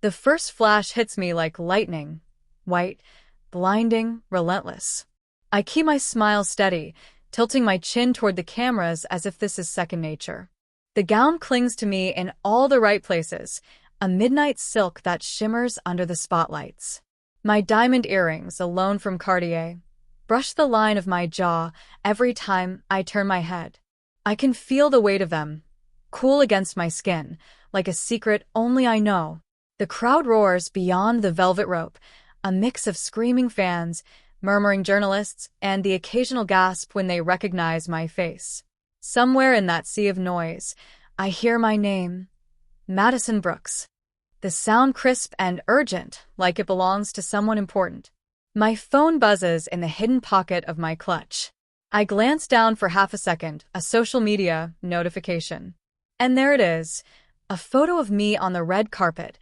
The first flash hits me like lightning. White, blinding, relentless. I keep my smile steady, tilting my chin toward the cameras as if this is second nature. The gown clings to me in all the right places, a midnight silk that shimmers under the spotlights. My diamond earrings, a loan from Cartier, brush the line of my jaw every time I turn my head. I can feel the weight of them, cool against my skin, like a secret only I know. The crowd roars beyond the velvet rope, a mix of screaming fans, murmuring journalists, and the occasional gasp when they recognize my face. Somewhere in that sea of noise, I hear my name, Madison Brooks. The sound crisp and urgent, like it belongs to someone important. My phone buzzes in the hidden pocket of my clutch. I glance down for half a second, a social media notification. And there it is, a photo of me on the red carpet,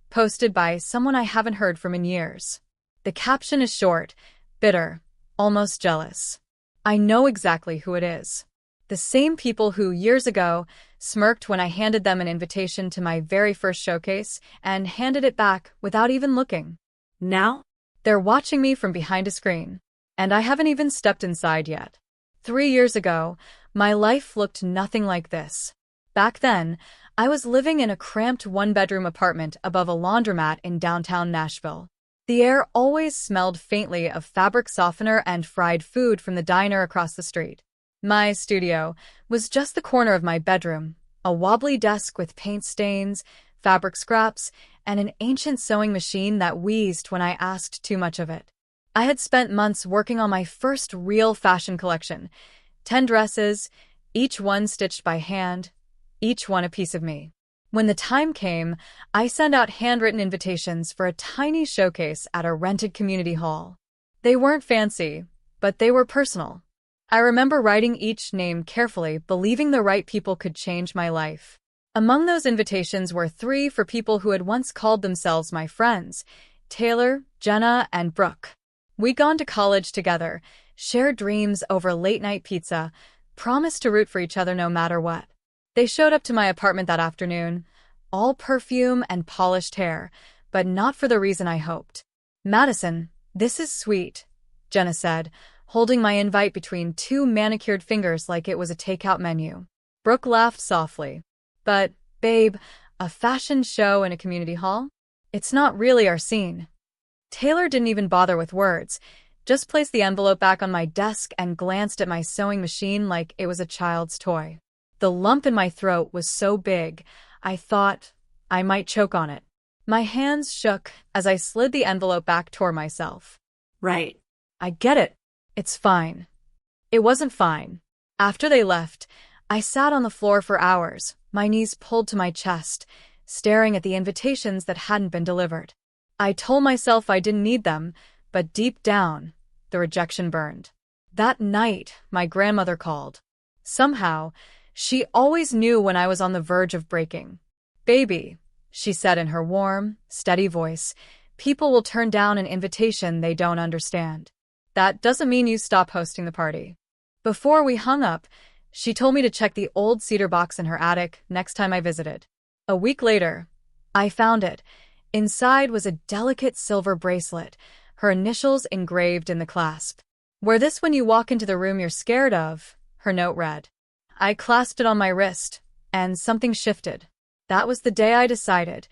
posted by someone I haven't heard from in years. The caption is short, bitter, almost jealous. I know exactly who it is. The same people who, years ago, smirked when I handed them an invitation to my very first showcase and handed it back without even looking. Now, they're watching me from behind a screen, and I haven't even stepped inside yet. 3 years ago, my life looked nothing like this. Back then, I was living in a cramped one-bedroom apartment above a laundromat in downtown Nashville. The air always smelled faintly of fabric softener and fried food from the diner across the street. My studio was just the corner of my bedroom, a wobbly desk with paint stains, fabric scraps, and an ancient sewing machine that wheezed when I asked too much of it. I had spent months working on my first real fashion collection, 10 dresses, each one stitched by hand, each one a piece of me. When the time came, I sent out handwritten invitations for a tiny showcase at a rented community hall. They weren't fancy, but they were personal. I remember writing each name carefully, believing the right people could change my life. Among those invitations were 3 for people who had once called themselves my friends, Taylor, Jenna, and Brooke. We'd gone to college together, shared dreams over late-night pizza, promised to root for each other no matter what. They showed up to my apartment that afternoon, all perfume and polished hair, but not for the reason I hoped. "Madison, this is sweet," Jenna said, holding my invite between 2 manicured fingers like it was a takeout menu. Brooke laughed softly. "But, babe, a fashion show in a community hall? It's not really our scene." Taylor didn't even bother with words, just placed the envelope back on my desk and glanced at my sewing machine like it was a child's toy. The lump in my throat was so big, I thought I might choke on it. My hands shook as I slid the envelope back toward myself. Right. "I get it. It's fine." It wasn't fine. After they left, I sat on the floor for hours, my knees pulled to my chest, staring at the invitations that hadn't been delivered. I told myself I didn't need them, but deep down, the rejection burned. That night, my grandmother called. Somehow, she always knew when I was on the verge of breaking. "Baby," she said in her warm, steady voice, "people will turn down an invitation they don't understand. That doesn't mean you stop hosting the party." Before we hung up, she told me to check the old cedar box in her attic next time I visited. A week later, I found it. Inside was a delicate silver bracelet, her initials engraved in the clasp. "Wear this when you walk into the room you're scared of," her note read. I clasped it on my wrist, and something shifted. That was the day I decided,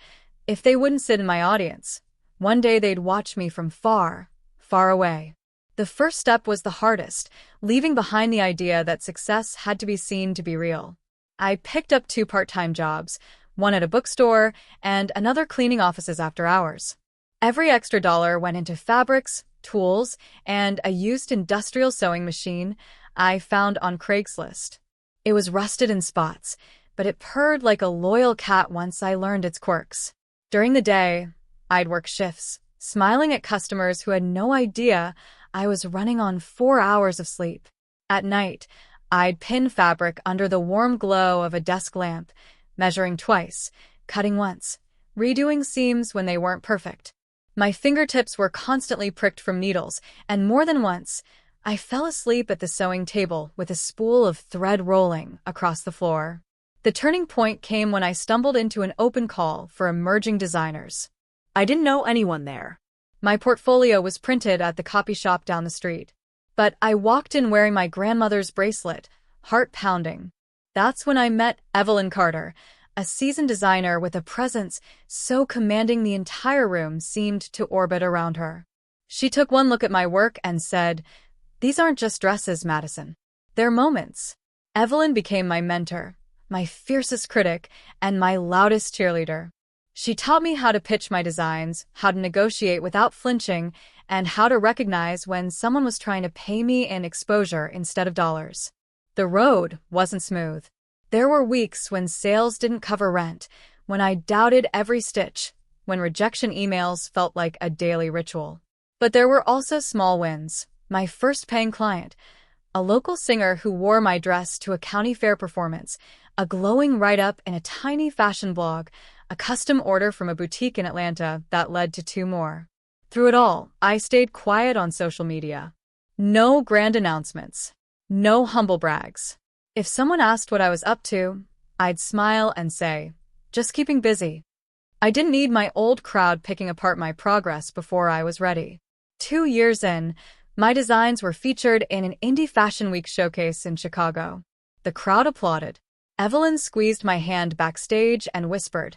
if they wouldn't sit in my audience, one day they'd watch me from far, far away. The first step was the hardest, leaving behind the idea that success had to be seen to be real. I picked up 2 part-time jobs, one at a bookstore and another cleaning offices after hours. Every extra dollar went into fabrics, tools, and a used industrial sewing machine I found on Craigslist. It was rusted in spots, but it purred like a loyal cat once I learned its quirks. During the day, I'd work shifts, smiling at customers who had no idea I was running on 4 hours of sleep. At night, I'd pin fabric under the warm glow of a desk lamp, measuring twice, cutting once, redoing seams when they weren't perfect. My fingertips were constantly pricked from needles, and more than once, I fell asleep at the sewing table with a spool of thread rolling across the floor. The turning point came when I stumbled into an open call for emerging designers. I didn't know anyone there. My portfolio was printed at the copy shop down the street. But I walked in wearing my grandmother's bracelet, heart pounding. That's when I met Evelyn Carter, a seasoned designer with a presence so commanding the entire room seemed to orbit around her. She took one look at my work and said, "These aren't just dresses, Madison. They're moments." Evelyn became my mentor, my fiercest critic, and my loudest cheerleader. She taught me how to pitch my designs, how to negotiate without flinching, and how to recognize when someone was trying to pay me in exposure instead of dollars. The road wasn't smooth. There were weeks when sales didn't cover rent, when I doubted every stitch, when rejection emails felt like a daily ritual. But there were also small wins. My first paying client, a local singer who wore my dress to a county fair performance, a glowing write-up in a tiny fashion blog, a custom order from a boutique in Atlanta that led to 2 more. Through it all, I stayed quiet on social media. No grand announcements. No humble brags. If someone asked what I was up to, I'd smile and say, "Just keeping busy." I didn't need my old crowd picking apart my progress before I was ready. 2 years in, my designs were featured in an Indie Fashion Week showcase in Chicago. The crowd applauded. Evelyn squeezed my hand backstage and whispered,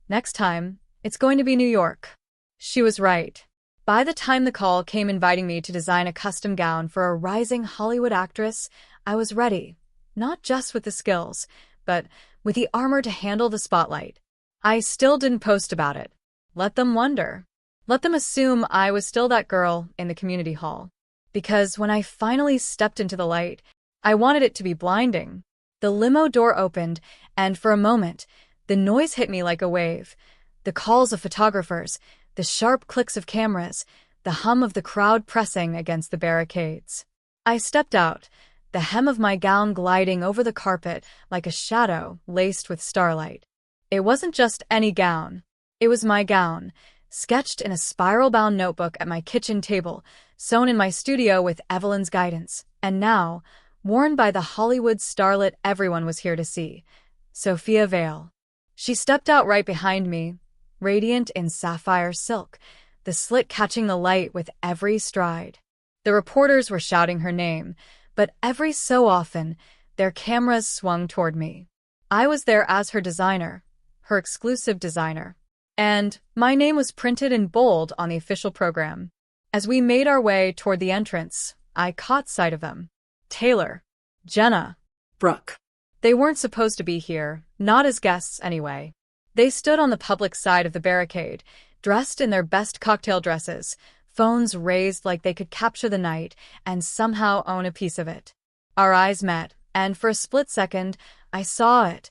"Next time, it's going to be New York." She was right. By the time the call came inviting me to design a custom gown for a rising Hollywood actress, I was ready. Not just with the skills, but with the armor to handle the spotlight. I still didn't post about it. Let them wonder. Let them assume I was still that girl in the community hall. Because when I finally stepped into the light, I wanted it to be blinding. The limo door opened, and for a moment, the noise hit me like a wave. The calls of photographers, the sharp clicks of cameras, the hum of the crowd pressing against the barricades. I stepped out, the hem of my gown gliding over the carpet like a shadow laced with starlight. It wasn't just any gown. It was my gown, sketched in a spiral-bound notebook at my kitchen table, sewn in my studio with Evelyn's guidance, and now, worn by the Hollywood starlet everyone was here to see, Sophia Vale. She stepped out right behind me, radiant in sapphire silk, the slit catching the light with every stride. The reporters were shouting her name, but every so often, their cameras swung toward me. I was there as her designer, her exclusive designer. And my name was printed in bold on the official program. As we made our way toward the entrance, I caught sight of them. Taylor, Jenna, Brooke. They weren't supposed to be here, not as guests anyway. They stood on the public side of the barricade, dressed in their best cocktail dresses, phones raised like they could capture the night and somehow own a piece of it. Our eyes met, and for a split second, I saw it.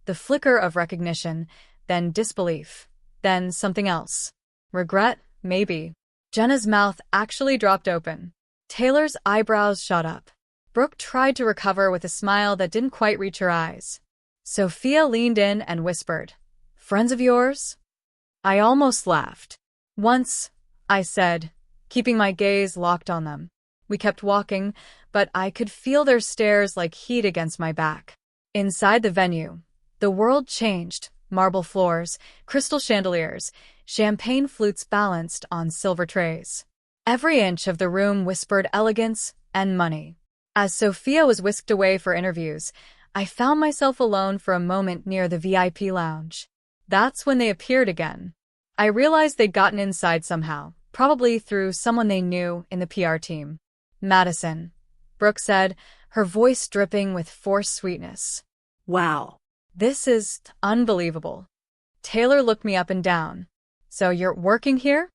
The flicker of recognition, then disbelief, then something else. Regret, maybe. Jenna's mouth actually dropped open. Taylor's eyebrows shot up. Brooke tried to recover with a smile that didn't quite reach her eyes. Sophia leaned in and whispered, "Friends of yours?" I almost laughed. "Once," I said, keeping my gaze locked on them. We kept walking, but I could feel their stares like heat against my back. Inside the venue, the world changed. Marble floors, crystal chandeliers, champagne flutes balanced on silver trays. Every inch of the room whispered elegance and money. As Sophia was whisked away for interviews, I found myself alone for a moment near the VIP lounge. That's when they appeared again. I realized they'd gotten inside somehow, probably through someone they knew in the PR team. "Madison," Brooke said, her voice dripping with forced sweetness. Wow. "This is unbelievable." Taylor looked me up and down. "So you're working here?"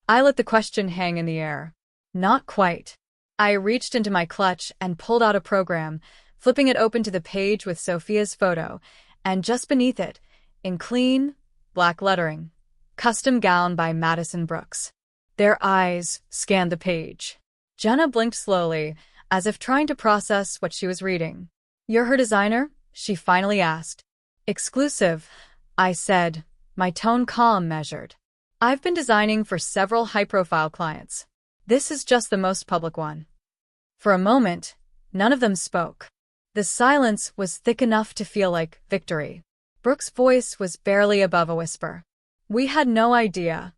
I let the question hang in the air. Not quite. I reached into my clutch and pulled out a program, flipping it open to the page with Sophia's photo, and just beneath it, in clean, black lettering, "Custom gown by Madison Brooks." Their eyes scanned the page. Jenna blinked slowly, as if trying to process what she was reading. "You're her designer?" she finally asked. "Exclusive," I said, my tone calm measured. "I've been designing for several high-profile clients. This is just the most public one." For a moment, none of them spoke. The silence was thick enough to feel like victory. Brooke's voice was barely above a whisper. "We had no idea."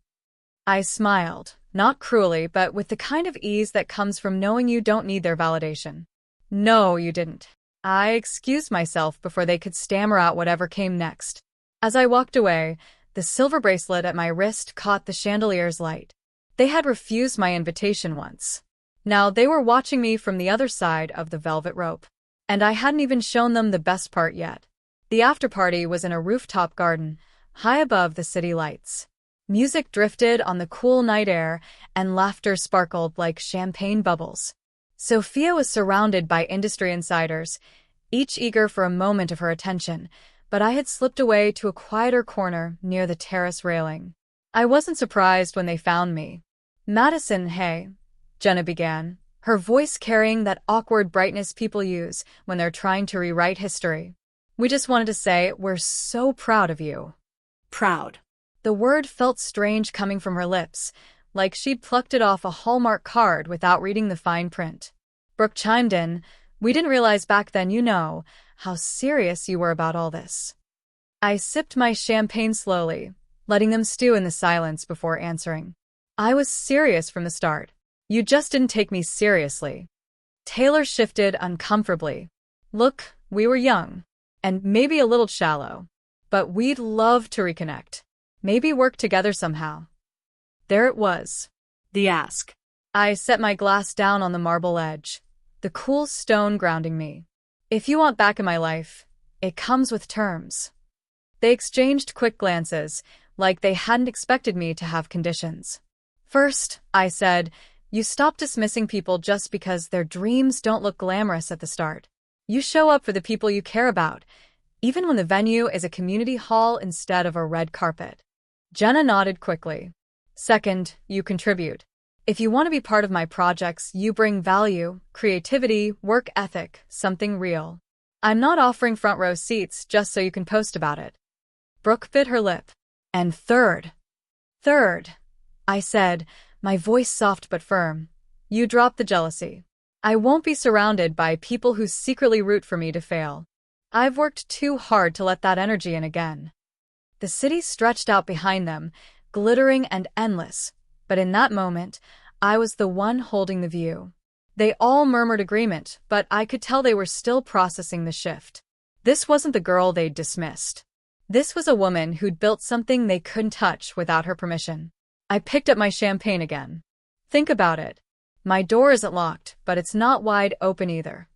I smiled, not cruelly, but with the kind of ease that comes from knowing you don't need their validation. No, you didn't. I excused myself before they could stammer out whatever came next. As I walked away, the silver bracelet at my wrist caught the chandelier's light. They had refused my invitation once. Now they were watching me from the other side of the velvet rope. And I hadn't even shown them the best part yet. The after-party was in a rooftop garden, high above the city lights. Music drifted on the cool night air, and laughter sparkled like champagne bubbles. Sophia was surrounded by industry insiders, each eager for a moment of her attention, but I had slipped away to a quieter corner near the terrace railing. I wasn't surprised when they found me. "Madison, hey," Jenna began, her voice carrying that awkward brightness people use when they're trying to rewrite history. "We just wanted to say we're so proud of you." Proud. The word felt strange coming from her lips, like she'd plucked it off a Hallmark card without reading the fine print. Brooke chimed in, "We didn't realize back then, how serious you were about all this." I sipped my champagne slowly, letting them stew in the silence before answering. "I was serious from the start. You just didn't take me seriously." Taylor shifted uncomfortably. "Look, we were young, and maybe a little shallow, but we'd love to reconnect. Maybe work together somehow." There it was. The ask. I set my glass down on the marble edge, the cool stone grounding me. "If you want back in my life, it comes with terms." They exchanged quick glances, like they hadn't expected me to have conditions. "First," I said, "you stop dismissing people just because their dreams don't look glamorous at the start. You show up for the people you care about, even when the venue is a community hall instead of a red carpet." Jenna nodded quickly. "Second, you contribute. If you want to be part of my projects, you bring value, creativity, work ethic, something real. I'm not offering front row seats just so you can post about it." Brooke bit her lip. "And third," I said, my voice soft but firm, "you drop the jealousy. I won't be surrounded by people who secretly root for me to fail. I've worked too hard to let that energy in again." The city stretched out behind them, glittering and endless, but in that moment, I was the one holding the view. They all murmured agreement, but I could tell they were still processing the shift. This wasn't the girl they'd dismissed. This was a woman who'd built something they couldn't touch without her permission. I picked up my champagne again. "Think about it. My door isn't locked, but it's not wide open either."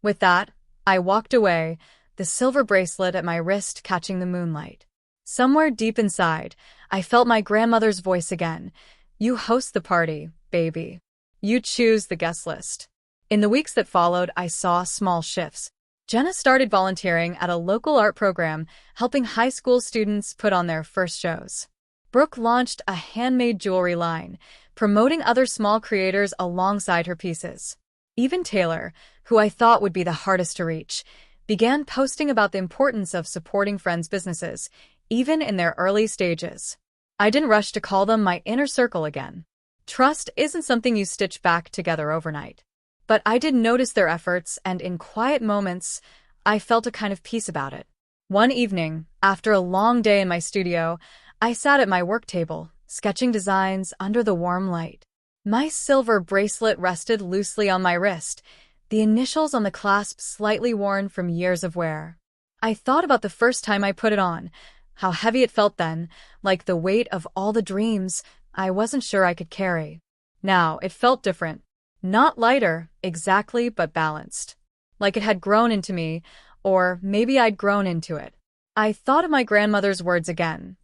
With that, I walked away, the silver bracelet at my wrist catching the moonlight. Somewhere deep inside, I felt my grandmother's voice again. "You host the party, baby. You choose the guest list." In the weeks that followed, I saw small shifts. Jenna started volunteering at a local art program, helping high school students put on their first shows. Brooke launched a handmade jewelry line, promoting other small creators alongside her pieces. Even Taylor, who I thought would be the hardest to reach, began posting about the importance of supporting friends' businesses, even in their early stages. I didn't rush to call them my inner circle again. Trust isn't something you stitch back together overnight. But I did notice their efforts, and in quiet moments, I felt a kind of peace about it. One evening, after a long day in my studio, I sat at my work table, sketching designs under the warm light. My silver bracelet rested loosely on my wrist, the initials on the clasp slightly worn from years of wear. I thought about the first time I put it on, how heavy it felt then, like the weight of all the dreams I wasn't sure I could carry. Now, it felt different. Not lighter, exactly, but balanced. Like it had grown into me, or maybe I'd grown into it. I thought of my grandmother's words again.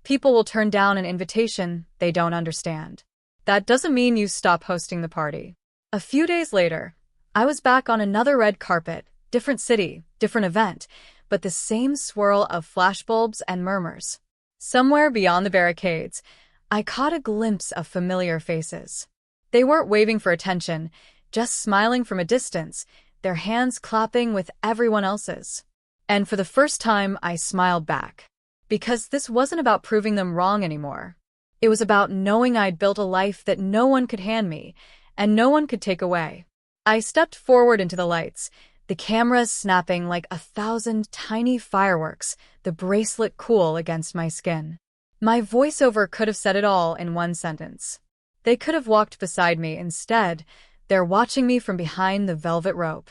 People will turn down an invitation they don't understand. That doesn't mean you stop hosting the party. A few days later, I was back on another red carpet, different city, different event, but the same swirl of flashbulbs and murmurs. Somewhere beyond the barricades, I caught a glimpse of familiar faces. They weren't waving for attention, just smiling from a distance, their hands clapping with everyone else's. And for the first time, I smiled back. Because this wasn't about proving them wrong anymore. It was about knowing I'd built a life that no one could hand me, and no one could take away. I stepped forward into the lights, the cameras snapping like 1,000 tiny fireworks, the bracelet cool against my skin. My voiceover could have said it all in one sentence. They could have walked beside me instead. They're watching me from behind the velvet rope.